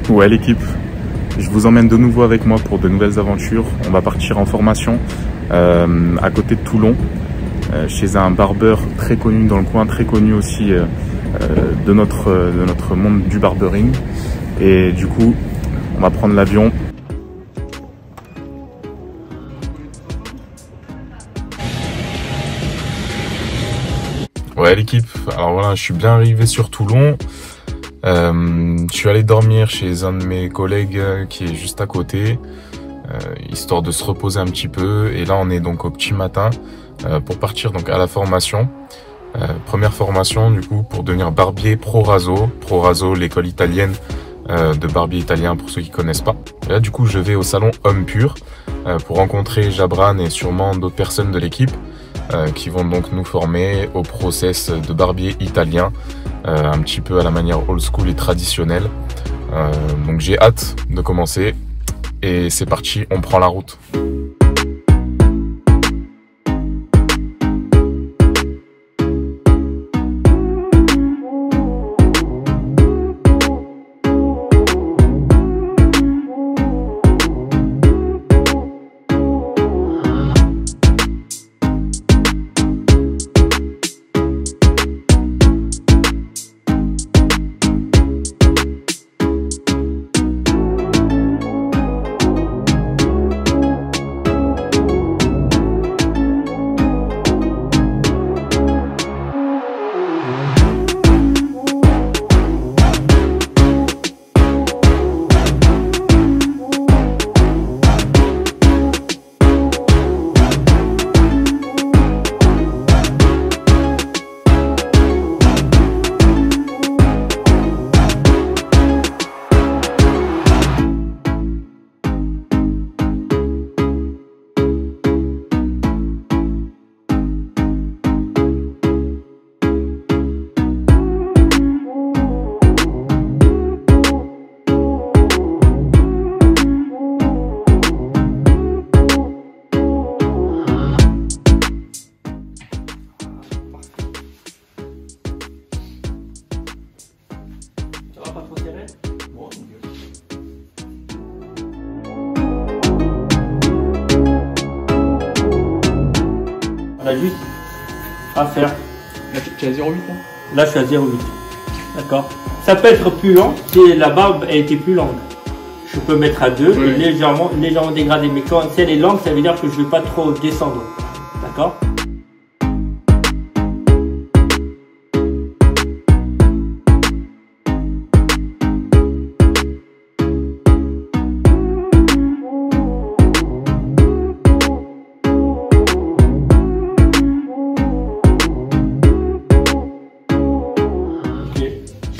Ouais l'équipe, je vous emmène de nouveau avec moi pour de nouvelles aventures. On va partir en formation à côté de Toulon, chez un barbeur très connu dans le coin, très connu aussi de notre monde du barbering. Et du coup, on va prendre l'avion. Ouais l'équipe, alors voilà, je suis bien arrivé sur Toulon. Je suis allé dormir chez un de mes collègues qui est juste à côté, histoire de se reposer un petit peu. Et là on est donc au petit matin pour partir donc à la formation. Première formation du coup pour devenir barbier Pro Raso. Pro Raso, l'école italienne de barbier italien pour ceux qui connaissent pas. Et là du coup je vais au salon Homme Pur pour rencontrer Jabran et sûrement d'autres personnes de l'équipe qui vont donc nous former au process de barbier italien, un petit peu à la manière old school et traditionnelle. Donc j'ai hâte de commencer et c'est parti, on prend la route. On a juste à faire. Là, tu es à 0,8 hein. Là, je suis à 0,8. D'accord. Ça peut être plus long si la barbe a été plus longue. Je peux mettre à 2 et légèrement dégrader. Mais quand si elle est longue, ça veut dire que je ne vais pas trop descendre. D'accord.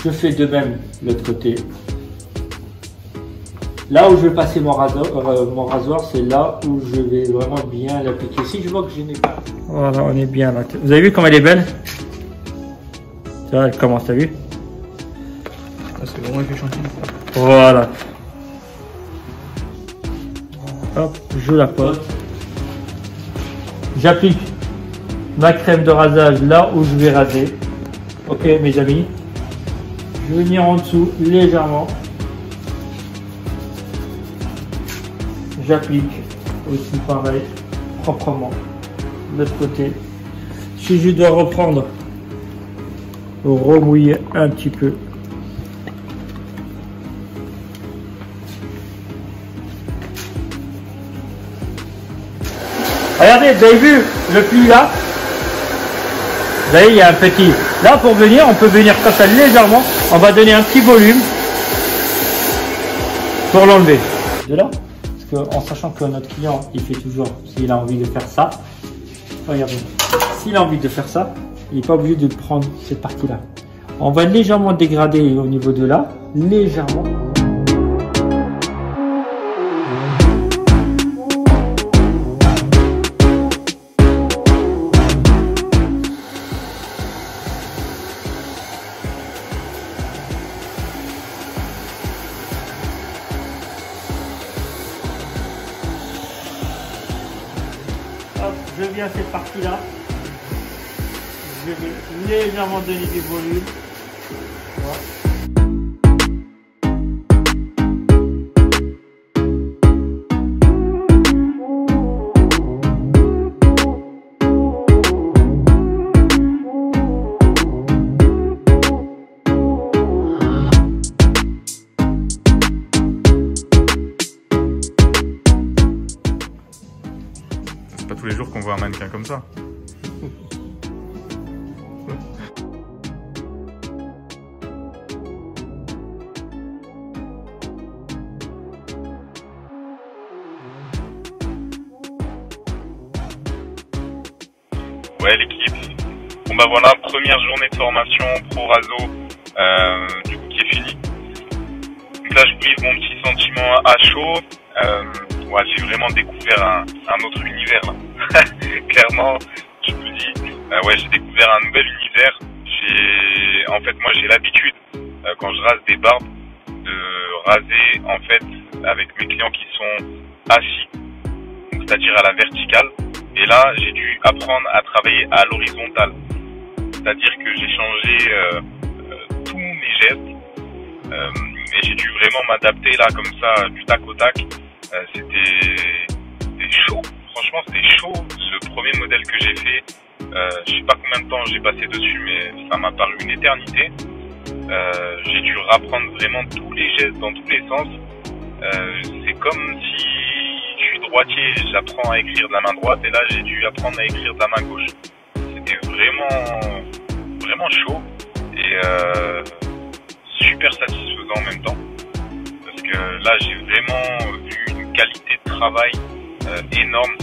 Je fais de même l'autre côté. Là où je vais passer mon rasoir, c'est là où je vais vraiment bien l'appliquer. Si je vois que je n'ai pas... Voilà, on est bien là. Vous avez vu comme elle est belle? Ça, elle commence, t'as vu? C'est vraiment effet chantier. Voilà. Hop, je la pose. J'applique ma crème de rasage là où je vais raser. Ok mes amis. Je vais venir en dessous légèrement. J'applique aussi pareil, proprement. De l'autre côté. Si je dois reprendre, remouiller un petit peu. Regardez, vous avez vu le pli là? Vous voyez, il y a un petit... Là, pour venir, on peut venir comme ça légèrement. On va donner un petit volume pour l'enlever. De là, parce que, en sachant que notre client, il fait toujours, s'il a envie de faire ça, regardez, s'il a envie de faire ça, il n'est pas obligé de prendre cette partie-là. On va légèrement dégrader au niveau de là, légèrement. Je viens à cette partie-là, je vais légèrement donner du volume. Voilà. qu'on voit un mannequin comme ça. Ouais, l'équipe. Bon bah voilà, première journée de formation pro Raso du coup qui est finie. Donc là je brise mon petit sentiment à chaud. Ouais, j'ai vraiment découvert un autre univers là. Clairement, je me dis ouais, j'ai découvert un nouvel univers. En fait moi j'ai l'habitude quand je rase des barbes de raser en fait avec mes clients qui sont assis, c'est-à-dire à la verticale. Et là, j'ai dû apprendre à travailler à l'horizontale. C'est-à-dire que j'ai changé tous mes gestes et j'ai dû vraiment m'adapter là comme ça du tac au tac. C'était chaud. Franchement, c'était chaud. Le premier modèle que j'ai fait, je sais pas combien de temps j'ai passé dessus, mais ça m'a paru une éternité. J'ai dû apprendre vraiment tous les gestes dans tous les sens. C'est comme si droitier, j'apprends à écrire de la main droite et là j'ai dû apprendre à écrire de la main gauche. C'était vraiment chaud et super satisfaisant en même temps parce que là j'ai vraiment vu une qualité de travail énorme.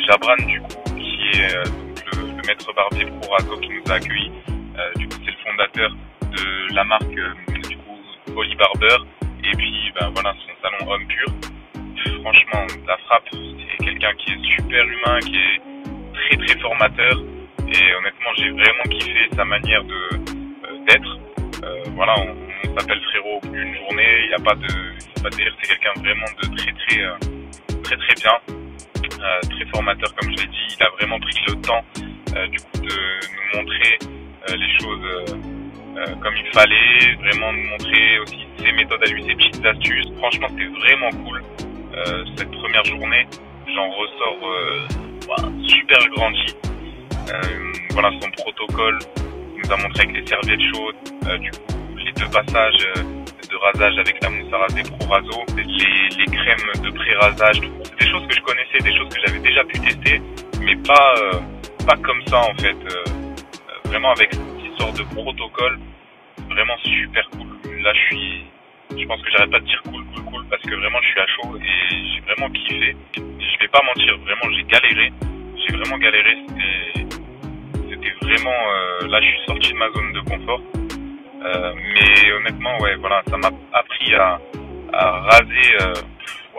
Jabran du coup qui est le maître barbier pro Raso qui nous a accueillis, du coup c'est le fondateur de la marque du coup Holy Barber et puis ben voilà son salon Homme Pur. Franchement, la frappe, c'est quelqu'un qui est super humain, qui est très formateur et honnêtement j'ai vraiment kiffé sa manière d'être. Voilà, on s'appelle frérot une journée, il n'y a pas de délire, c'est quelqu'un vraiment de très bien, très formateur comme je l'ai dit. Il a vraiment pris le temps du coup de nous montrer les choses comme il fallait, vraiment nous montrer aussi ses méthodes à lui, ses petites astuces. Franchement c'était vraiment cool. Cette première journée, j'en ressors super grandi. Voilà, son protocole nous a montré avec les serviettes chaudes, du coup les 2 passages de rasage avec la mousse à raser pro Raso, les crèmes de pré-rasage, c'est des choses que je connaissais, des choses que j'avais déjà pu tester, mais pas comme ça en fait. Vraiment avec cette sorte de protocole, vraiment super cool. Là je pense que j'arrête pas de dire cool parce que vraiment je suis à chaud et j'ai vraiment kiffé. Je vais pas mentir, vraiment j'ai vraiment galéré, c'était vraiment là je suis sorti de ma zone de confort, mais honnêtement ouais voilà, ça m'a appris à raser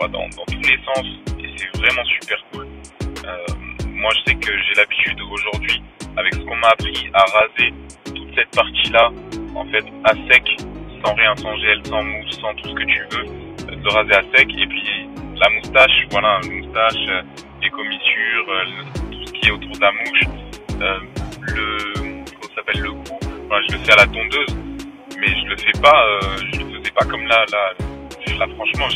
dans tous les sens et c'est vraiment super cool. Moi je sais que j'ai l'habitude aujourd'hui avec ce qu'on m'a appris à raser toute cette partie là en fait à sec, sans rien, sans gel, sans mousse, sans tout ce que tu veux, de raser à sec. Et puis la moustache, voilà, les commissures, tout ce qui est autour de la mouche, comment ça s'appelle, le cou, voilà, je le fais à la tondeuse, mais je le faisais pas comme là franchement,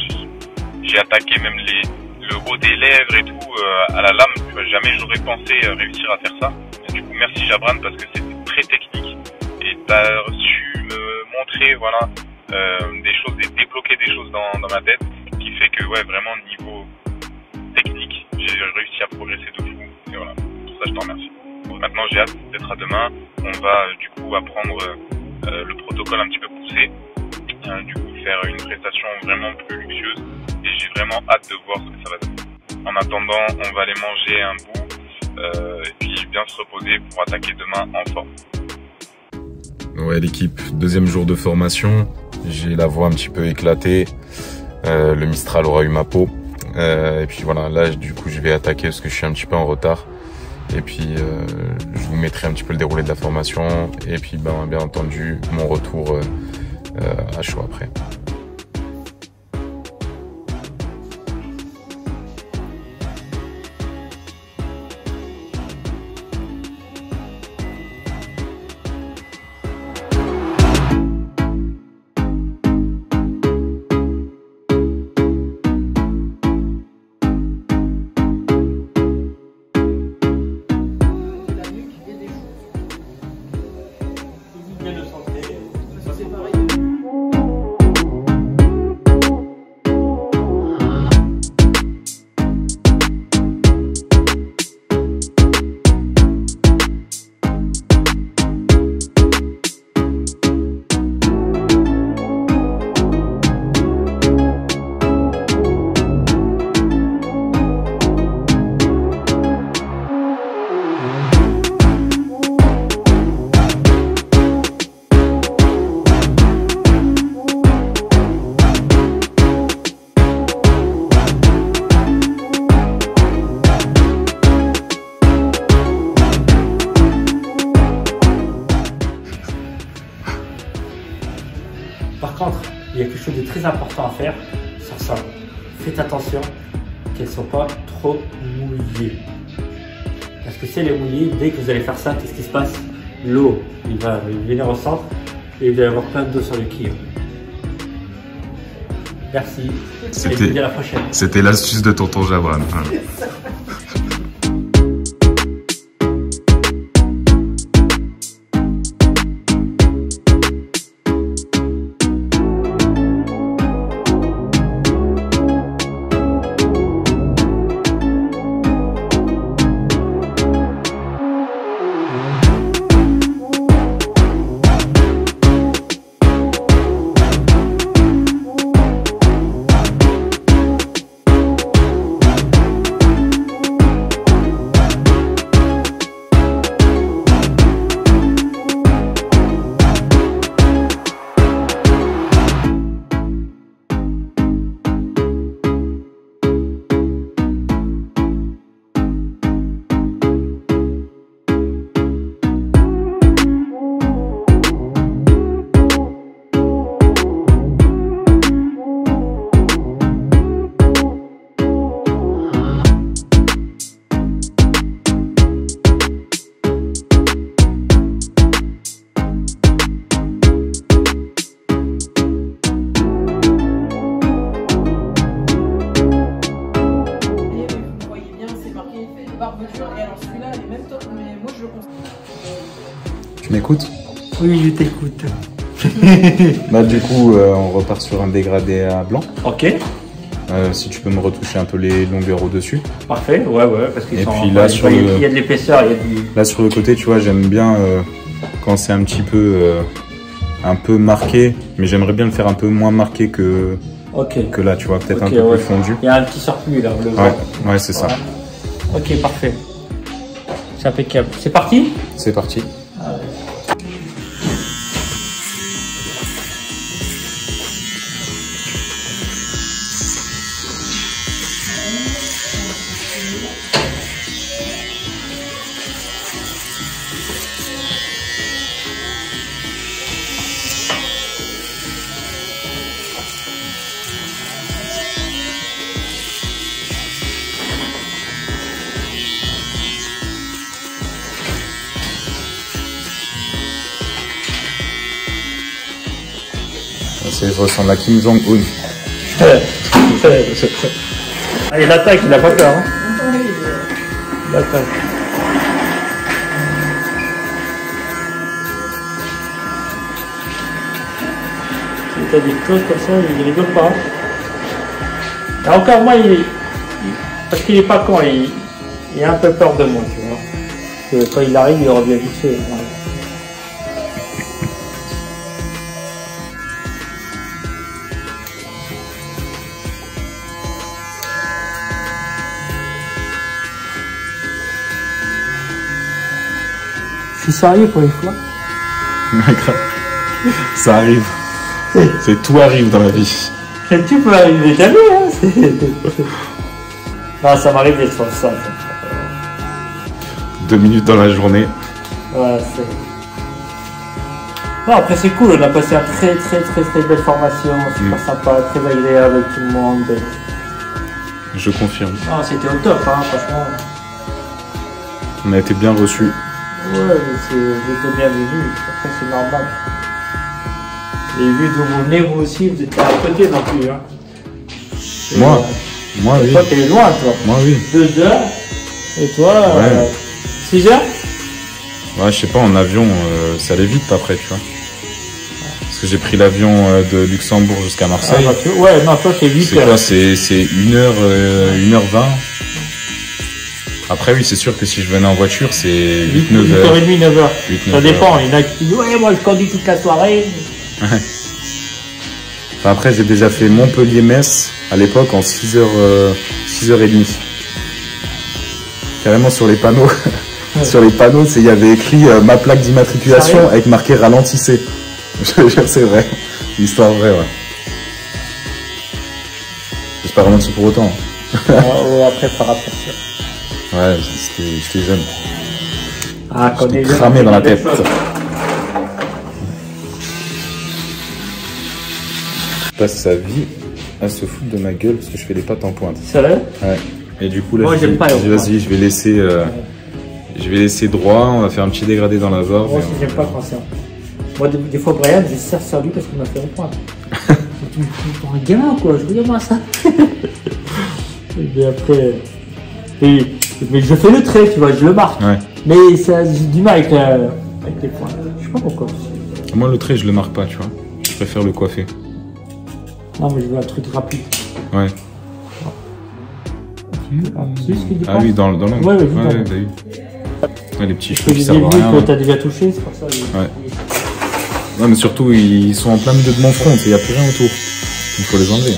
j'ai attaqué même le haut des lèvres et tout à la lame. Jamais j'aurais pensé réussir à faire ça. Et du coup, merci Jabran parce que c'était très technique et t'as su me montrer voilà des choses et débloquer des choses dans ma tête qui fait que ouais vraiment niveau technique j'ai réussi à progresser de fou et voilà, pour ça je t'en remercie. Bon, maintenant j'ai hâte d'être à demain, on va du coup apprendre le protocole un petit peu poussé, du coup faire une prestation vraiment plus luxueuse et j'ai vraiment hâte de voir ce que ça va donner. En attendant on va aller manger un bout et puis bien se reposer pour attaquer demain en forme. Ouais l'équipe, 2e jour de formation, j'ai la voix un petit peu éclatée, le Mistral aura eu ma peau, et puis voilà, là du coup je vais attaquer parce que je suis un petit peu en retard, et puis je vous mettrai un petit peu le déroulé de la formation, et puis bien entendu mon retour à chaud après. Par contre, il y a quelque chose de très important à faire sur ça. Faites attention qu'elles ne soient pas trop mouillées. Parce que si elle est mouillée, dès que vous allez faire ça, qu'est-ce qui se passe? L'eau, il va venir au centre et il va y avoir plein d'eau sur le quille. Merci. Et je vous dis à la prochaine. C'était l'astuce de tonton Jabran. Tu m'écoutes? Oui, je t'écoute. Bah du coup, on repart sur un dégradé à blanc. Ok. Si tu peux me retoucher un peu les longueurs au-dessus. Parfait, ouais, parce qu'ils Et sont... puis là, sur il y a de l'épaisseur, il y a du... Là sur le côté, tu vois, j'aime bien quand c'est un petit peu marqué, mais j'aimerais bien le faire un peu moins marqué que là, tu vois, peut-être un peu plus fondu. Il y a un petit surplus là, le ouais, c'est ça. Ok, parfait. C'est impeccable. C'est parti? C'est parti. Je ressemble à Kim Jong-un. Ah, il attaque, il n'a pas peur. Hein. Il attaque. Si tu as des choses comme ça, il rigole pas. Et encore moi, parce qu'il n'est pas con, il a un peu peur de moi, tu vois. Parce que quand il arrive, il revient vite fait. Je suis sérieux pour une fois. Ça arrive. C'est tout arrive dans la vie. Tu peux arriver jamais, hein. Non, ça m'arrive d'être sur ça. 2 minutes dans la journée. Ouais, c'est... Non, après c'est cool, on a passé une très belle formation, super sympa, très agréable avec tout le monde. Je confirme. Non, c'était au top, hein, franchement. On a été bien reçus. Ouais, j'étais bienvenu, après c'est normal. Et vu d'où vous venez, vous aussi, vous êtes pas à côté non plus. Hein. Moi oui. Toi, t'es loin, toi. Moi, oui. 2 heures. Et toi, 6 heures? Ouais, je sais pas, en avion, ça allait vite après, tu vois. Parce que j'ai pris l'avion de Luxembourg jusqu'à Marseille. Ouais, non, toi, c'est 8 heures. C'est 1h20. Après, oui, c'est sûr que si je venais en voiture, c'est 8-9 heures. 8h30, 9h. Ça dépend. Il y en a qui disent, ouais, moi, je conduis toute la soirée. Enfin, après, j'ai déjà fait Montpellier-Metz à l'époque en 6h30. Carrément sur les panneaux. Sur les panneaux, il y avait écrit ma plaque d'immatriculation avec marqué ralentissez. C'est vrai. L'histoire vraie, ouais. J'ai pas ralenti pour autant. Après, ça rapproche. Ouais, j'étais jeune. Ah, quand j'étais cramé dans la tête. passe sa vie à se foutre de ma gueule parce que je fais des pattes en pointe. Sérieux? Ouais. Et du coup là, moi j'aime pas les vas-y, je vais laisser droit, on va faire un petit dégradé dans la VAR. Moi aussi j'aime pas quand c'est. Moi des fois Brian, je sers sur lui parce qu'il m'a fait en pointe. Tu un gamin quoi, je veux dire moi ça. Et après. Mais je fais le trait, tu vois, je le marque. Ouais. Mais j'ai du mal avec les points. Je sais pas pourquoi. Moi le trait je le marque pas, tu vois. Je préfère le coiffer. Non mais je veux un truc rapide. Ouais. Ah oui, dans l'angle. Ouais, bah oui. Ouais, les petits cheveux qui j'ai servent à vu rien. que t'as déjà touché, c'est pour ça. Ouais. Non mais surtout ils sont en plein milieu de mon front et il n'y a plus rien autour. Il faut les enlever.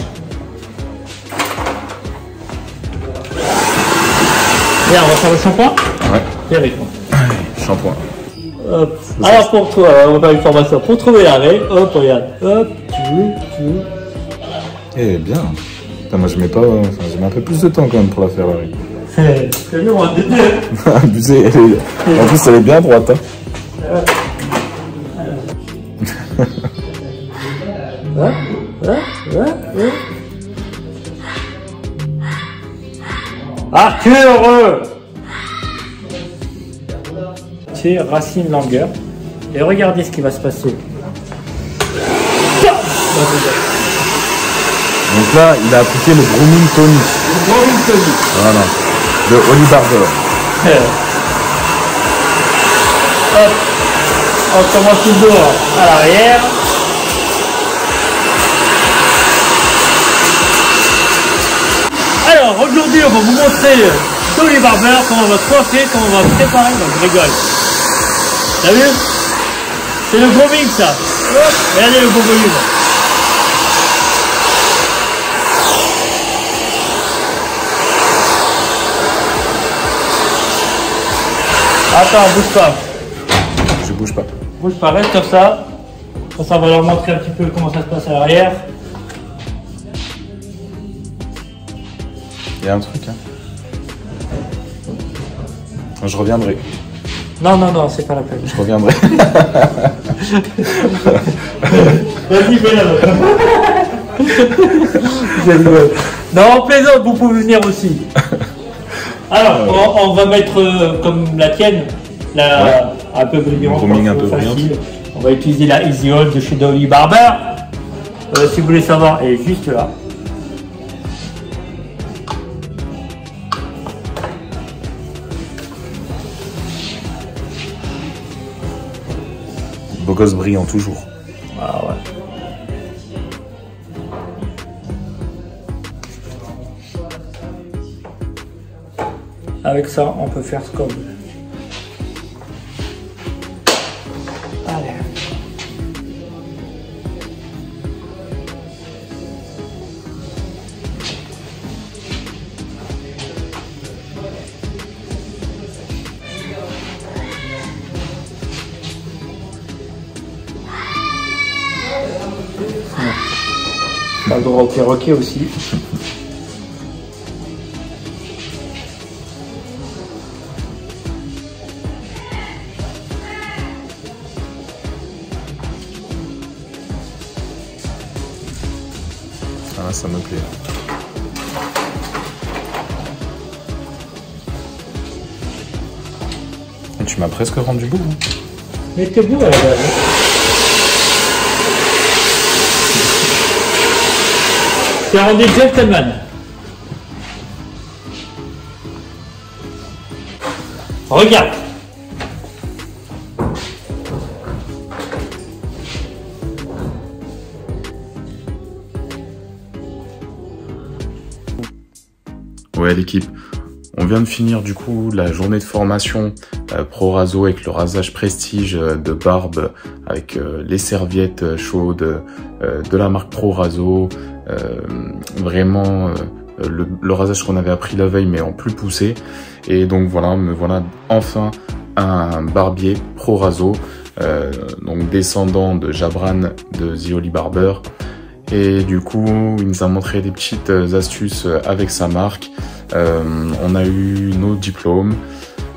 Viens, on va faire le shampoing. Ouais. Viens avec moi. Shampoing. Hop. Alors pour toi, on va faire une formation. Pour trouver l'arrêt, hop, regarde. Hop, Eh bien. Putain, moi je mets pas. Enfin, je mets un peu plus de temps quand même pour la faire. C'est long, hein, Abusé. En plus elle est bien droite. Hein. Arthur! C'est racine longueur. Et regardez ce qui va se passer. Donc là, il a appliqué le grooming tonic. Le grooming tonic. Voilà. De Oli Barber. Hop. On commence toujours à l'arrière. Alors aujourd'hui on va vous montrer Oli Barber, comment on va coiffer, comment on va préparer. Donc je rigole. T'as vu? C'est le grooming ça. Hop. Regardez le beau volume. Attends, bouge pas. Je bouge pas. Bouge pas, reste comme ça. Ça va leur montrer un petit peu comment ça se passe à l'arrière. Il y a un truc, hein. Je reviendrai. Non, non, non, c'est pas la peine. Je reviendrai. Vas-y, fais-le. Je rigole. Non, en plaisante, vous pouvez venir aussi. Alors, on va mettre comme la tienne, un peu brillante, un peu facile. On va utiliser la Easy Hold de chez Oli Barber. Si vous voulez savoir, elle est juste là. Beau gosse brillant toujours. Ah ouais. Avec ça, on peut faire ce qu'on veut. Allez. On a le droit au perroquet aussi. Ah, ça me plaît. Et tu m'as presque rendu beau. Hein. Mais t'es beau à la base. T'es rendu gentleman. Regarde. Ouais l'équipe, on vient de finir du coup la journée de formation Pro Raso avec le rasage prestige de barbe avec les serviettes chaudes de la marque Pro Raso, vraiment le rasage qu'on avait appris la veille mais en plus poussé. Et donc voilà, me voilà enfin un barbier Pro Raso, donc descendant de Jabran de The Oli Barber. Et du coup, il nous a montré des petites astuces avec sa marque. On a eu nos diplômes.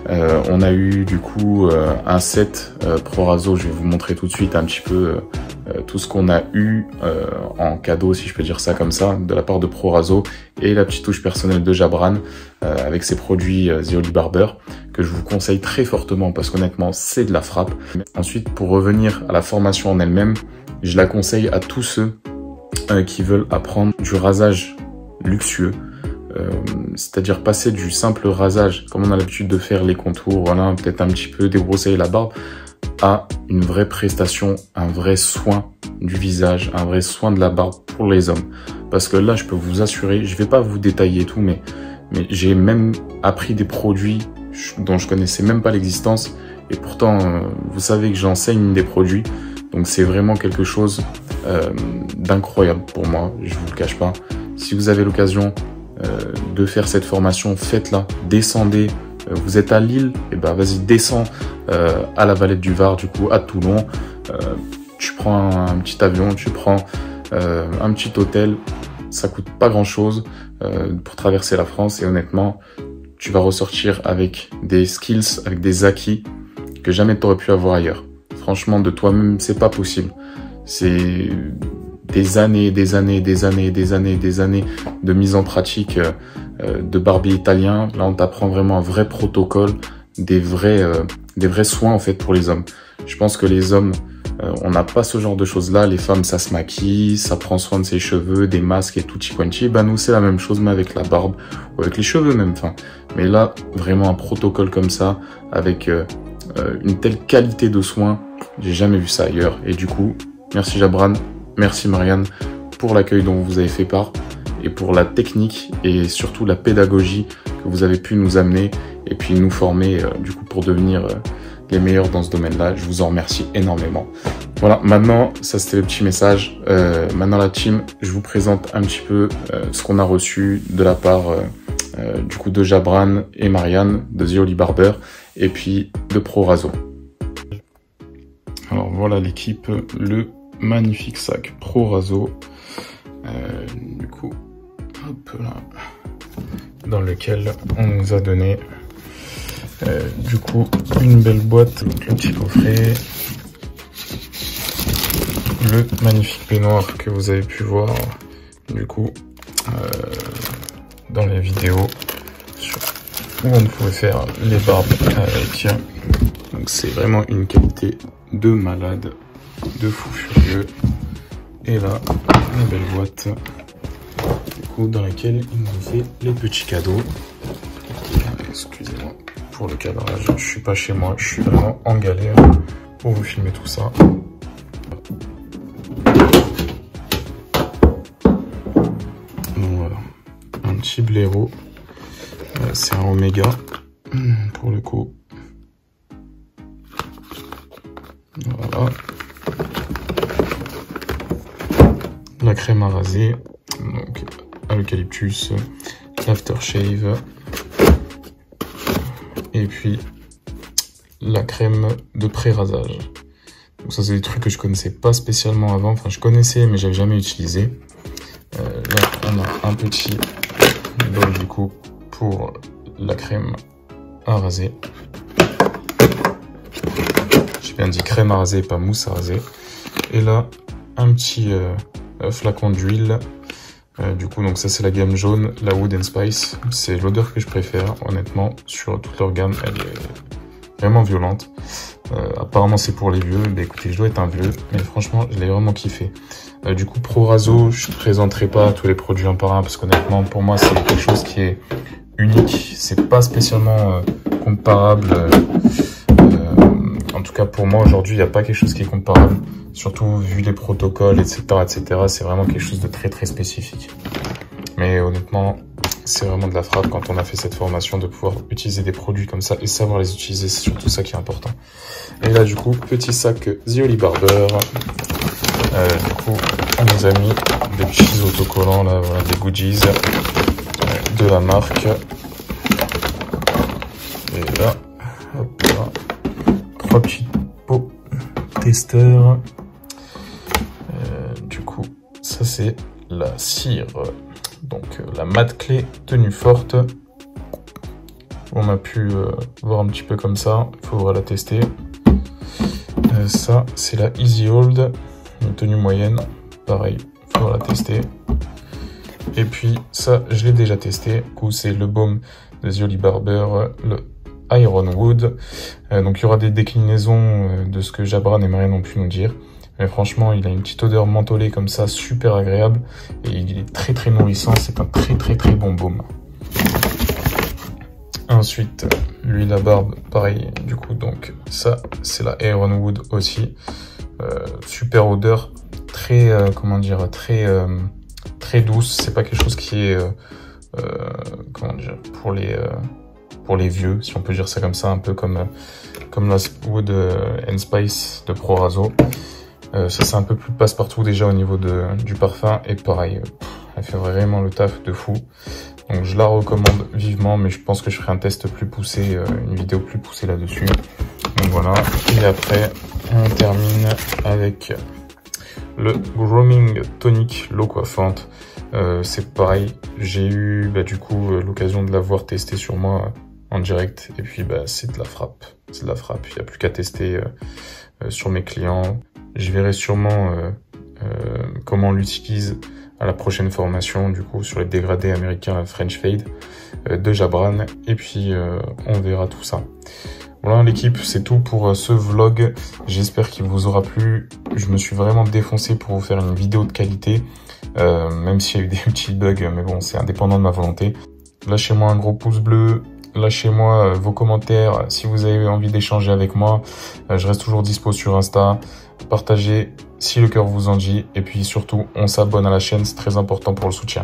On a eu du coup un set Pro Raso. Je vais vous montrer tout de suite un petit peu tout ce qu'on a eu en cadeau, si je peux dire ça comme ça, de la part de ProRaso, et la petite touche personnelle de Jabran avec ses produits The Holy Barber, que je vous conseille très fortement parce qu'honnêtement c'est de la frappe. Ensuite, pour revenir à la formation en elle-même, je la conseille à tous ceux qui veulent apprendre du rasage luxueux, c'est-à-dire passer du simple rasage, comme on a l'habitude de faire les contours, voilà, peut-être un petit peu débroussailler la barbe, à une vraie prestation, un vrai soin du visage, un vrai soin de la barbe pour les hommes. Parce que là, je peux vous assurer, je vais pas vous détailler tout, mais j'ai même appris des produits dont je connaissais même pas l'existence, et pourtant, vous savez que j'enseigne des produits, donc c'est vraiment quelque chose d'incroyable pour moi, je vous le cache pas. Si vous avez l'occasion de faire cette formation, faites-la, descendez. Vous êtes à Lille, et ben vas-y, descends à la Valette du Var, du coup à Toulon. Tu prends un petit avion, tu prends un petit hôtel, ça coûte pas grand-chose pour traverser la France, et honnêtement, tu vas ressortir avec des skills, avec des acquis que jamais tu aurais pu avoir ailleurs. Franchement, de toi-même, c'est pas possible. C'est des années de mise en pratique de barbier italien. Là, on t'apprend vraiment un vrai protocole, des vrais soins en fait pour les hommes. Je pense que les hommes, on n'a pas ce genre de choses-là. Les femmes, ça se maquille, ça prend soin de ses cheveux, des masques et tout quanti. Ben nous, c'est la même chose, mais avec la barbe ou avec les cheveux même. Enfin, mais là, vraiment un protocole comme ça, avec une telle qualité de soins, j'ai jamais vu ça ailleurs. Et du coup, merci Jabran, merci Marianne pour l'accueil dont vous avez fait part et pour la technique et surtout la pédagogie que vous avez pu nous amener et puis nous former du coup pour devenir les meilleurs dans ce domaine-là. Je vous en remercie énormément. Voilà, maintenant, ça c'était le petit message. Maintenant la team, je vous présente un petit peu ce qu'on a reçu de la part du coup de Jabran et Marianne de The Holy Barber et puis de ProRaso. Alors voilà l'équipe, le magnifique sac ProRaso, du coup, hop là, dans lequel on nous a donné du coup une belle boîte, donc le petit coffret, le magnifique peignoir que vous avez pu voir du coup dans les vidéos où on pouvait faire les barbes avec. Donc c'est vraiment une qualité de malade, de fou furieux. Et là, une belle boîte du coup, dans laquelle il nous fait les petits cadeaux. Excusez-moi pour le cadrage, je suis pas chez moi, je suis vraiment en galère pour vous filmer tout ça. Donc voilà, un petit blaireau, c'est un Oméga pour le coup. Voilà. La crème à raser, donc à l'eucalyptus, l'aftershave, et puis la crème de pré-rasage. Donc ça c'est des trucs que je connaissais pas spécialement avant, enfin je connaissais mais j'avais jamais utilisé. Là on a un petit bol du coup pour la crème à raser. J'ai bien dit crème à raser, pas mousse à raser. Et là un petit flacon d'huile. Du coup, donc ça c'est la gamme jaune, la Wood and Spice. C'est l'odeur que je préfère, honnêtement, sur toute leur gamme. Elle est vraiment violente. Apparemment c'est pour les vieux. Bah, écoutez, je dois être un vieux, mais franchement, je l'ai vraiment kiffé. Du coup, ProRaso, je ne présenterai pas tous les produits un par un parce qu'honnêtement, pour moi, c'est quelque chose qui est unique. C'est pas spécialement comparable. En tout cas, pour moi, aujourd'hui, il n'y a pas quelque chose qui est comparable. Surtout vu les protocoles, etc., etc. C'est vraiment quelque chose de très, très spécifique. Mais honnêtement, c'est vraiment de la frappe quand on a fait cette formation de pouvoir utiliser des produits comme ça et savoir les utiliser. C'est surtout ça qui est important. Et là, du coup, petit sac The Holy Barber. Du coup, on nous a mis des petits autocollants, là, voilà, des goodies de la marque. Et là, hop là, 3 petits pots testeurs. Du coup, ça c'est la cire, donc la mat clé tenue forte. On a pu voir un petit peu comme ça, il faudra la tester. Ça c'est la Easy Hold, une tenue moyenne, pareil, il faudra la tester. Et puis ça, je l'ai déjà testé, du coup c'est le baume de The Holy Barber, le Ironwood. Donc il y aura des déclinaisons de ce que Jabran et Marianne ont pu nous dire. Mais franchement, il a une petite odeur mentholée comme ça, super agréable. Et il est très très nourrissant, c'est un très bon baume. Ensuite, l'huile à barbe, pareil, du coup, donc ça, c'est la Ironwood aussi. Super odeur, très, comment dire, très douce. C'est pas quelque chose qui est, comment dire, pour les vieux, si on peut dire ça comme ça, un peu comme la Wood and Spice de Proraso. Ça, c'est un peu plus passe-partout déjà au niveau du parfum. Et pareil, elle fait vraiment le taf de fou. Donc je la recommande vivement, mais je pense que je ferai un test plus poussé, une vidéo plus poussée là-dessus. Donc voilà, et après on termine avec le Grooming Tonic l'eau coiffante. C'est pareil, j'ai eu du coup l'occasion de l'avoir testé sur moi en direct, et puis c'est de la frappe, il n'y a plus qu'à tester sur mes clients. Je verrai sûrement comment on l'utilise à la prochaine formation, du coup, sur les dégradés américains French Fade de Jabran. Et puis, on verra tout ça. Voilà l'équipe, c'est tout pour ce vlog. J'espère qu'il vous aura plu. Je me suis vraiment défoncé pour vous faire une vidéo de qualité. Même s'il y a eu des petits bugs, mais bon, c'est indépendant de ma volonté. Lâchez-moi un gros pouce bleu. Lâchez-moi vos commentaires si vous avez envie d'échanger avec moi. Je reste toujours dispo sur Insta. Partagez si le cœur vous en dit. Et puis surtout, on s'abonne à la chaîne, c'est très important pour le soutien.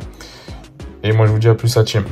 Et moi, je vous dis à plus, à team.